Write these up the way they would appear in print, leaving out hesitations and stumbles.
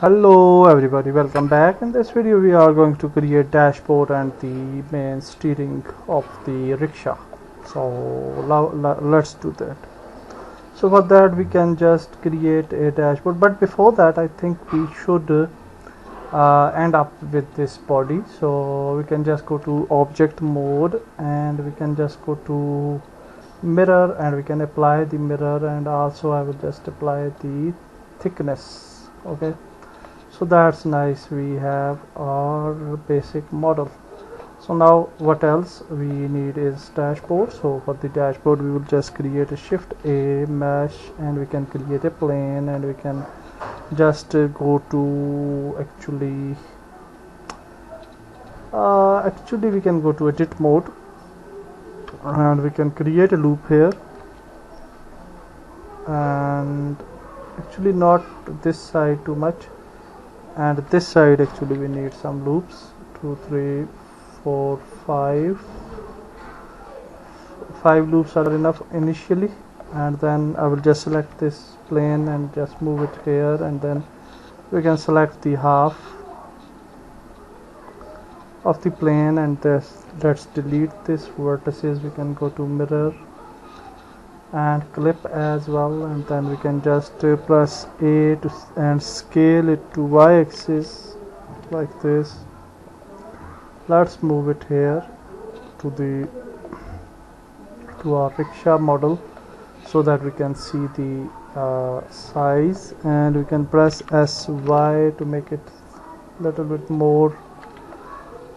Hello everybody, welcome back. In this video we are going to create dashboard and the main steering of the rickshaw. So let's do that. So for that we can just create a dashboard, but before that I think we should end up with this body. So we can just go to object mode and we can just go to mirror and we can apply the mirror, and also I will just apply the thickness. Okay, so that's nice. We have our basic model. So now what else we need is dashboard. So for the dashboard we will just create a shift a mesh and we can create a plane, and we can just go to actually we can go to edit mode and we can create a loop here, and actually not this side too much, and this side actually we need some loops. 2 3 4 5 loops are enough initially, and then I will just select this plane and just move it here, and then we can select the half of the plane, and let's delete this vertices. We can go to mirror and clip as well, and then we can just press A and scale it to y-axis like this. Let's move it here to our rickshaw model so that we can see the size, and we can press SY to make it a little bit more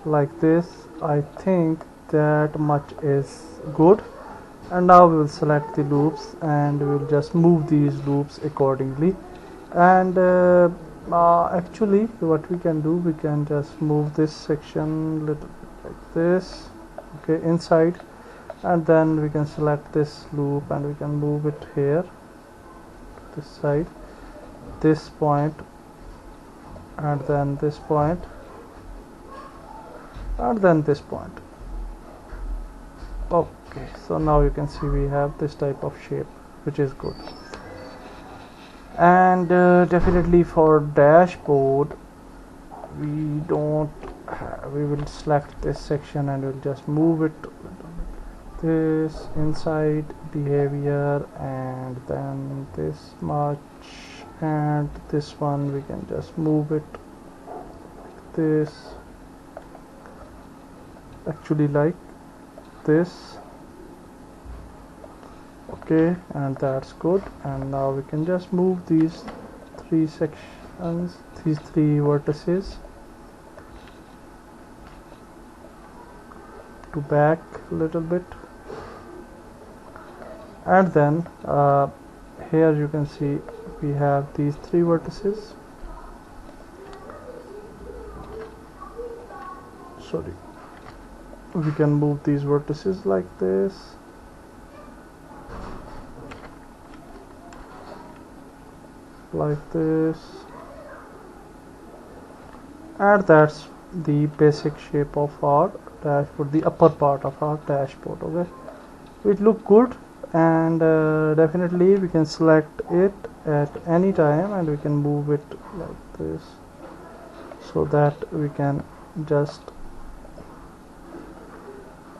like this. I think that much is good. And now we will select the loops and we will just move these loops accordingly. And actually what we can do, we can just move this section little bit like this, okay, inside, and then we can select this loop and we can move it here to this side, this point, and then this point, and then this point. Okay, so now you can see we have this type of shape, which is good. And definitely for dashboard we will select this section and we'll just move it this inside behavior, and then this much, and this one we can just move it like this, actually like this. Okay, and that's good. And now we can just move these three sections, these three vertices to back a little bit, and then here you can see we have these three vertices. Sorry, we can move these vertices like this, like this, and that's the basic shape of our dashboard, the upper part of our dashboard. Okay, it look good, and definitely we can select it at any time and we can move it like this so that we can just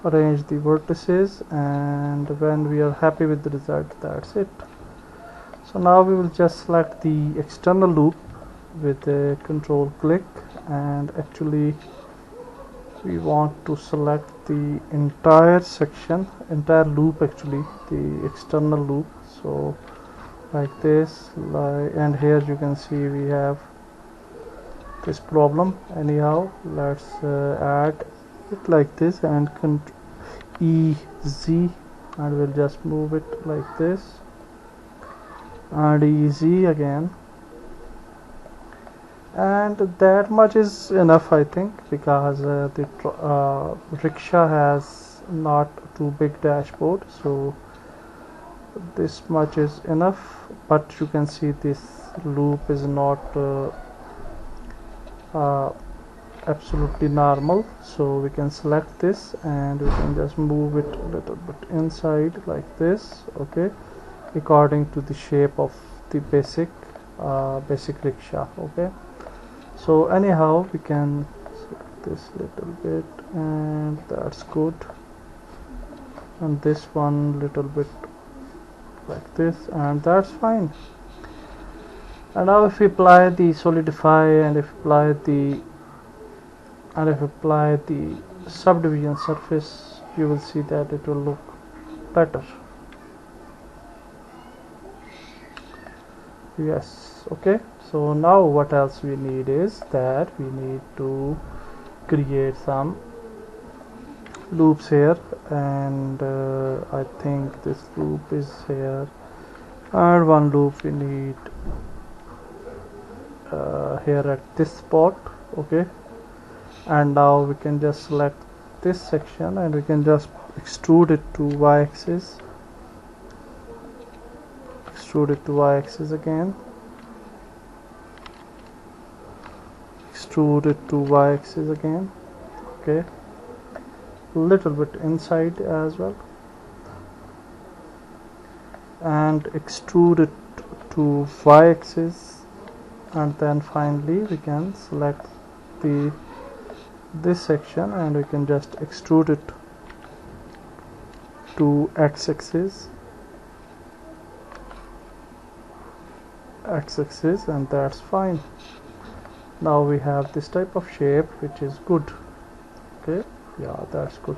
arrange the vertices, and when we are happy with the result, that's it. So now we will just select the external loop with a control click, and actually we want to select the entire section, entire loop, actually the external loop. So like this, and here you can see we have this problem. Anyhow, let's add it like this and EZ, and we'll just move it like this, and easy again, and that much is enough I think, because the rickshaw has not too big dashboard, so this much is enough. But you can see this loop is not absolutely normal, so we can select this and we can just move it a little bit inside like this, okay, according to the shape of the basic rickshaw. Okay, So anyhow, we can select this little bit, and that's good, and this one little bit like this, and that's fine. And now if we apply the solidify, and if apply the subdivision surface, you will see that it will look better. Yes, okay. So now what else we need is that we need to create some loops here, and I think this loop is here, and one loop we need here at this spot. Okay, and now we can just select this section, and we can just extrude it to y-axis, again, extrude it to y-axis again. Okay, a little bit inside as well, and extrude it to y-axis, and then finally we can select this section, and we can just extrude it to x-axis, and that's fine. Now we have this type of shape, which is good. Okay, yeah, that's good,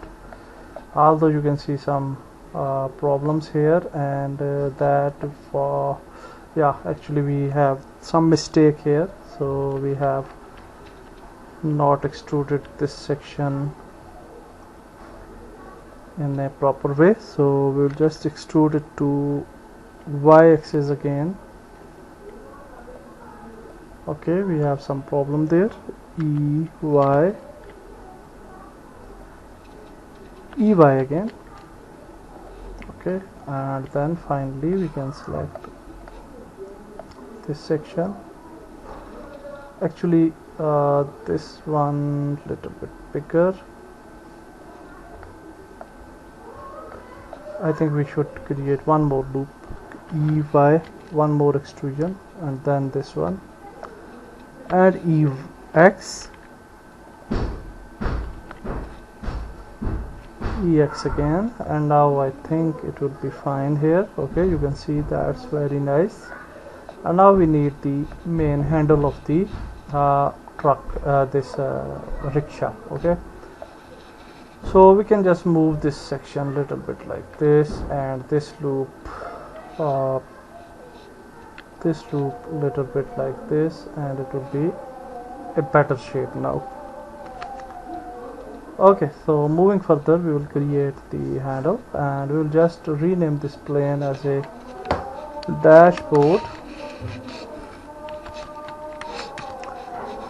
although you can see some problems here, and that for actually we have some mistake here. So we have not extruded this section in a proper way, so we'll just extrude it to y-axis again. Okay, we have some problem there. EY again. Okay, and then finally we can select this section. Actually this one little bit bigger. I think we should create one more loop, EY, one more extrusion, and then this one, add EX again, and now I think it will be fine here. Okay, you can see that's very nice. And now we need the main handle of the truck, this rickshaw. Okay, so we can just move this section a little bit like this, and this loop little bit like this, and it will be a better shape now. Okay, so moving further, we will create the handle, and we will just rename this plane as a dashboard,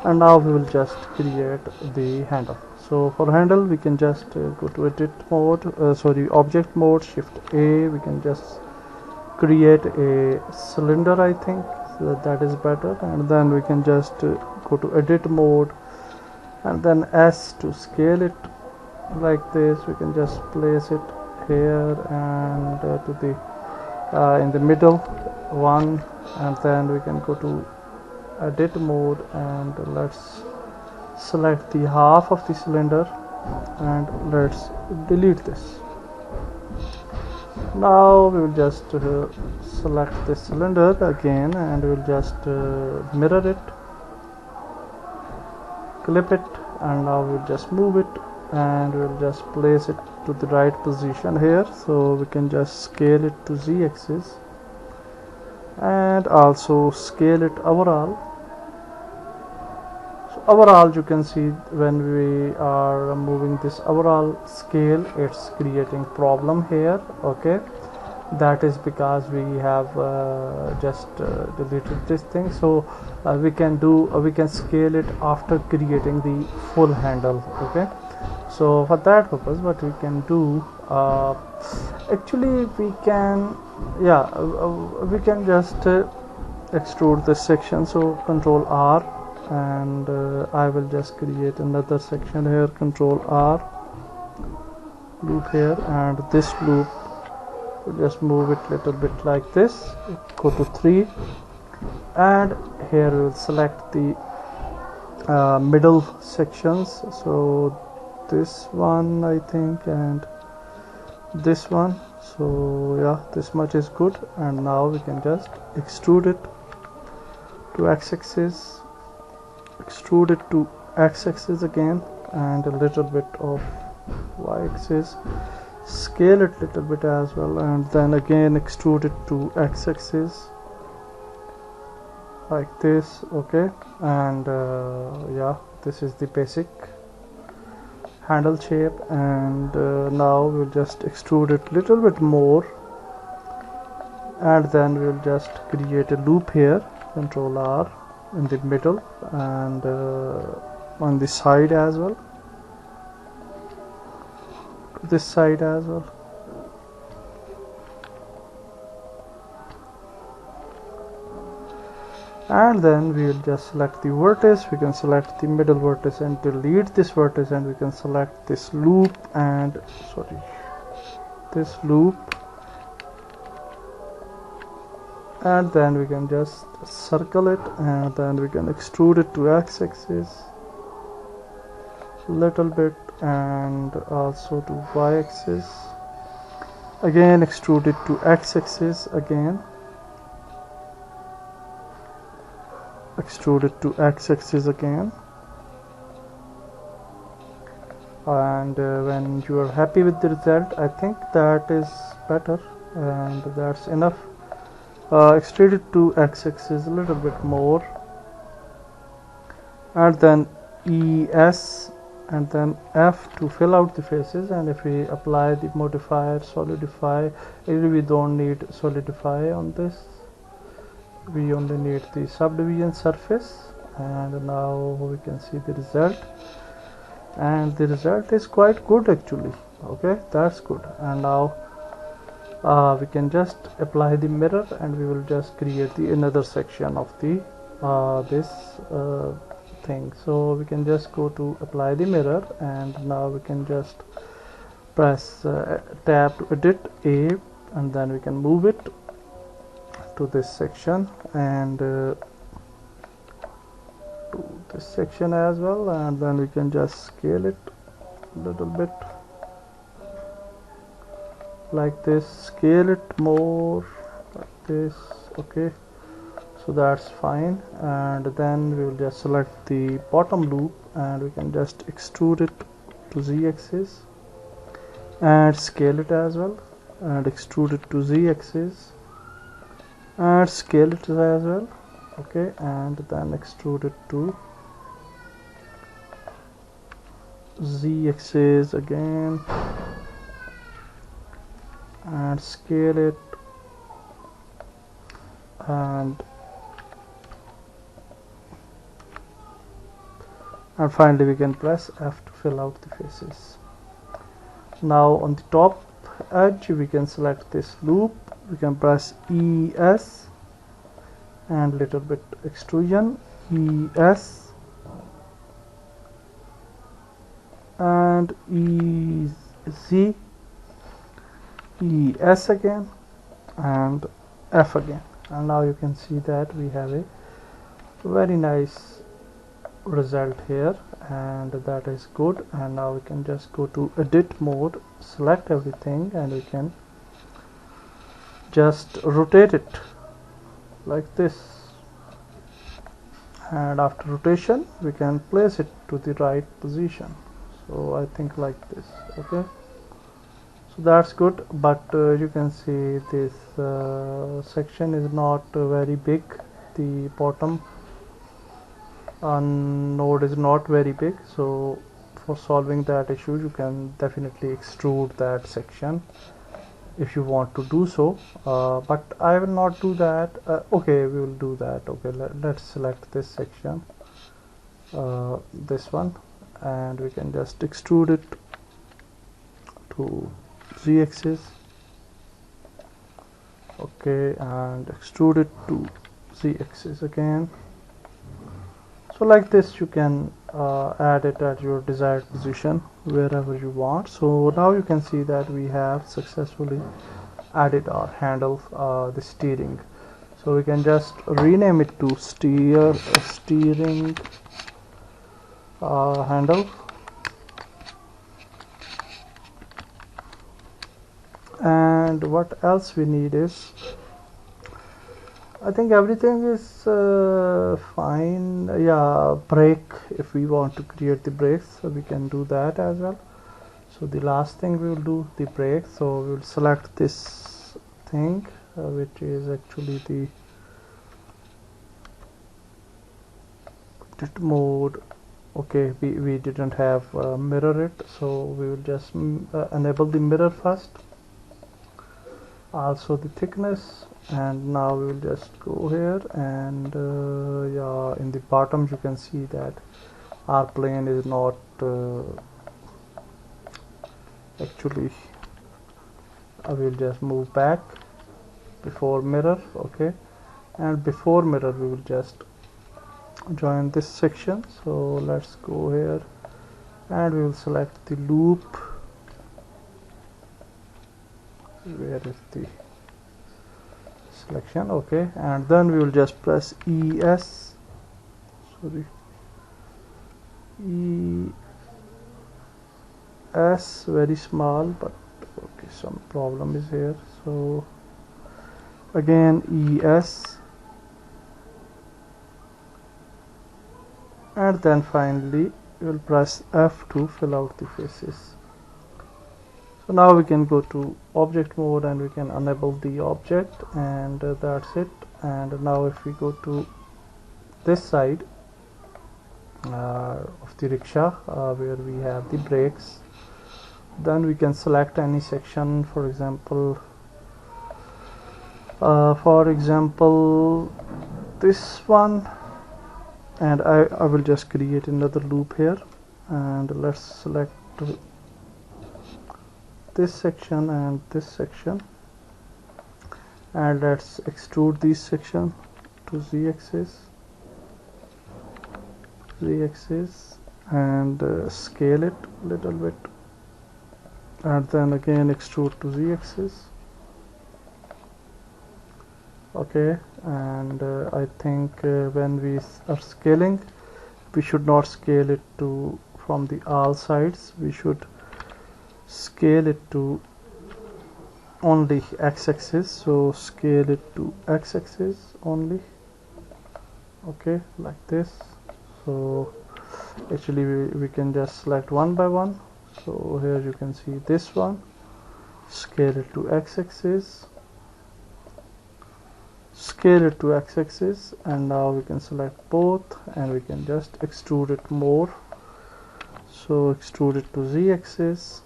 and now we will just create the handle. So for handle, we can just go to edit mode, object mode, shift A. We can just create a cylinder, I think, so that is better, and then we can just go to edit mode, and then S to scale it like this. We can just place it here, and to the in the middle one, and then we can go to edit mode, and let's select the half of the cylinder, and let's delete this. Now we will just select this cylinder again, and we will just mirror it, clip it, and now we'll just move it, and we'll just place it to the right position here. So we can just scale it to z-axis, and also scale it overall. So overall, you can see when we are moving this overall scale, it's creating problem here. Okay, that is because we have just deleted this thing. So we can scale it after creating the full handle. Okay, so for that purpose, what we can do, actually we can just extrude this section. So Control R, and I will just create another section here, Control R, loop here, and this loop, just move it little bit like this, go to 3, and here we will select the middle sections. So this one I think, and this one. So yeah, this much is good, and now we can just extrude it to x-axis, extrude it to x-axis again, and a little bit of y-axis, scale it a little bit as well, and then again extrude it to x-axis like this. Okay, and yeah, this is the basic handle shape, and now we'll just extrude it a little bit more, and then we'll just create a loop here, Control R, in the middle, and on the side as well, this side as well. And then we will just select the vertex. We can select the middle vertex and delete this vertex, and we can select this loop and this loop, and then we can just circle it, and then we can extrude it to x-axis little bit, and also to y-axis, again extrude it to x-axis, again extrude it to x-axis again, and when you are happy with the result, I think that is better and that's enough. Extrude it to x-axis a little bit more, and then ES and then F to fill out the faces. And if we apply the modifier solidify, we don't need solidify on this, we only need the subdivision surface. And now we can see the result, and the result is quite good actually. Okay, that's good. And now we can just apply the mirror, and we will just create the another section of the this thing. So we can just go to apply the mirror, and now we can just press tab to edit A, and then we can move it to this section, and to this section as well, and then we can just scale it a little bit like this, scale it more like this. Okay, so that's fine. And then we will just select the bottom loop, and we can just extrude it to z-axis and scale it as well, and extrude it to z-axis and scale it as well. Okay, and then extrude it to z-axis again and scale it, and finally we can press F to fill out the faces. Now on the top edge we can select this loop, we can press ES and little bit extrusion, ES and EZ, ES again and F again, and now you can see that we have a very nice result here, and that is good. And now we can just go to edit mode, select everything, and we can just rotate it like this, and after rotation we can place it to the right position. So I think like this. Okay, so that's good, but you can see this section is not very big, the bottom node is not very big. So for solving that issue you can definitely extrude that section if you want to do so, but I will not do that. Okay, we will do that. Okay, let's select this section, this one, and we can just extrude it to z-axis. Okay, and extrude it to z-axis again. So like this you can add it at your desired position wherever you want. So now you can see that we have successfully added our handle, the steering. So we can just rename it to steering handle. And what else we need is, I think everything is fine. Yeah, brake, if we want to create the brakes, so we can do that as well. So the last thing we will do the brake, so we will select this thing which is actually the edit mode. Okay, we didn't have mirror it, so we will just enable the mirror first, also the thickness, and now we will just go here and yeah, in the bottom you can see that our plane is not actually, I will just move back before mirror. Okay, and before mirror we will just join this section. So let's go here and we will select the loop. Where is the selection? Okay, and then we will just press ES, sorry, ES, very small, but okay, some problem is here. So again ES, and then finally we will press F to fill out the faces. So now we can go to object mode and we can enable the object, and that's it. And now if we go to this side of the rickshaw where we have the brakes, then we can select any section, for example this one, and I will just create another loop here, and let's select this section and this section, and let's extrude this section to z-axis and scale it a little bit, and then again extrude to z-axis. Okay, and I think when we are scaling, we should not scale it to from the all sides, we should scale it to only x-axis, so scale it to x-axis only. Okay, like this. So actually we can just select one by one. So here you can see this one, scale it to x-axis, scale it to x-axis, and now we can select both and we can just extrude it more. So extrude it to z-axis,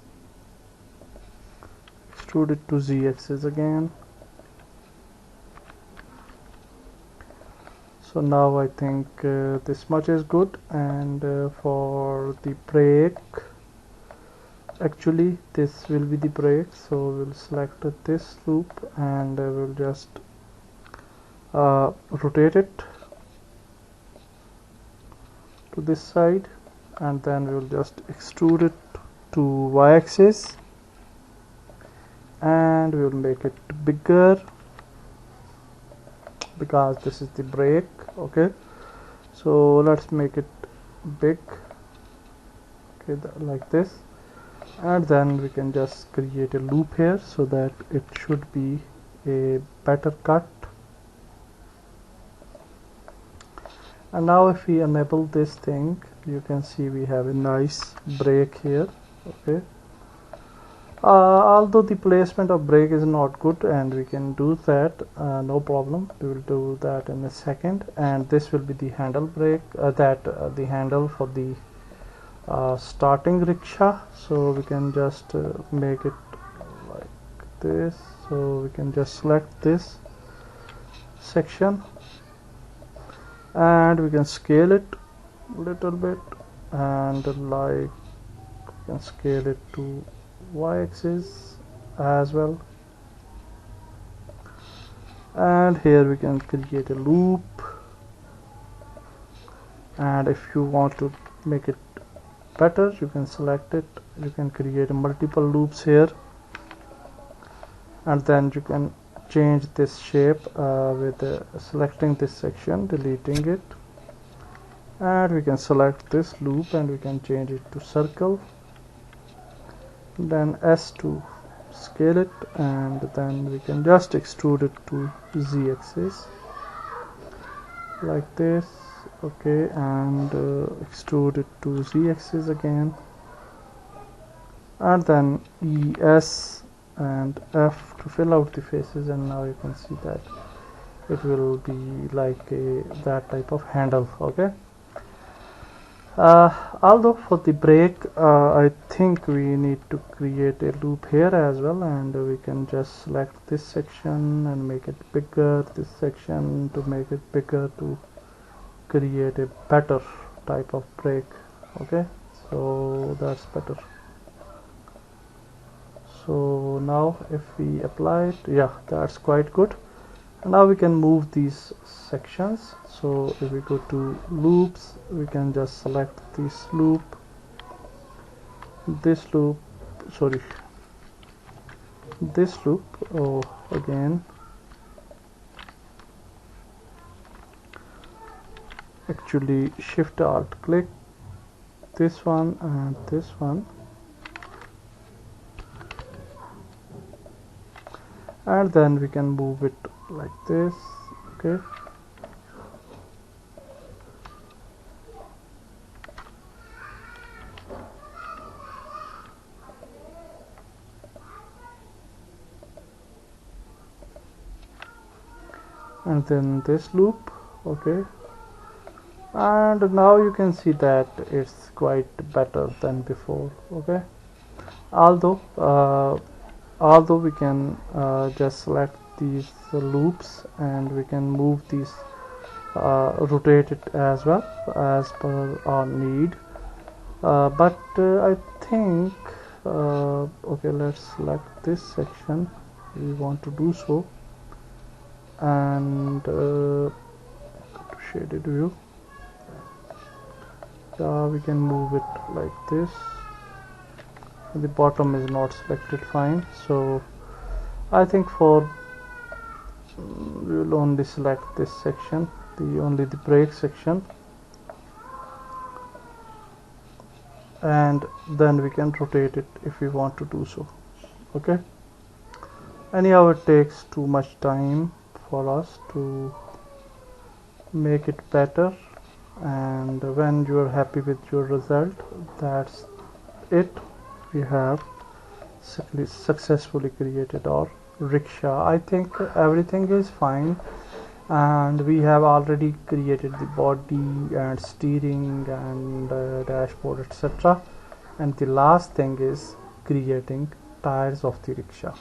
extrude it to z-axis again. So now I think this much is good. And for the brake, actually this will be the brake, so we'll select this loop and we'll just rotate it to this side, and then we will just extrude it to y-axis, and we will make it bigger because this is the brake. Okay, so let's make it big. Okay, like this, and then we can just create a loop here so that it should be a better cut. And now if we enable this thing, you can see we have a nice brake here. Okay, although the placement of brake is not good, and we can do that, no problem, we will do that in a second. And this will be the handle brake, the handle for the starting rickshaw. So we can just make it like this. So we can just select this section and we can scale it a little bit, and like we can scale it to y-axis as well. And here we can create a loop, and if you want to make it better, you can select it, you can create multiple loops here, and then you can change this shape with selecting this section, deleting it, and we can select this loop and we can change it to circle, then S to scale it, and then we can just extrude it to Z-axis like this. Okay, and extrude it to Z-axis again, and then E, S and F to fill out the faces, and now you can see that it will be like that type of handle. Okay, although for the brake I think we need to create a loop here as well, and we can just select this section and make it bigger, this section to make it bigger, to create a better type of brake. Okay, so that's better. So now if we apply it, yeah, that's quite good. Now we can move these sections. So if we go to loops, we can just select this loop, sorry, this loop. Oh, again, actually shift alt click this one and this one, and then we can move it like this. Okay, and then this loop. Okay, and now you can see that it's quite better than before. Okay, although we can just select these loops and we can move these, rotate it as well as per our need, but I think okay, let's select this section we want to do so, and shaded view, we can move it like this. The bottom is not selected, fine. So I think for we will only select this section, only the brake section, and then we can rotate it if we want to do so. Okay, anyhow it takes too much time for us to make it better, and when you are happy with your result, that's it. We have successfully created our rickshaw. I think everything is fine, and we have already created the body and steering and dashboard, etc. And the last thing is creating tires of the rickshaw.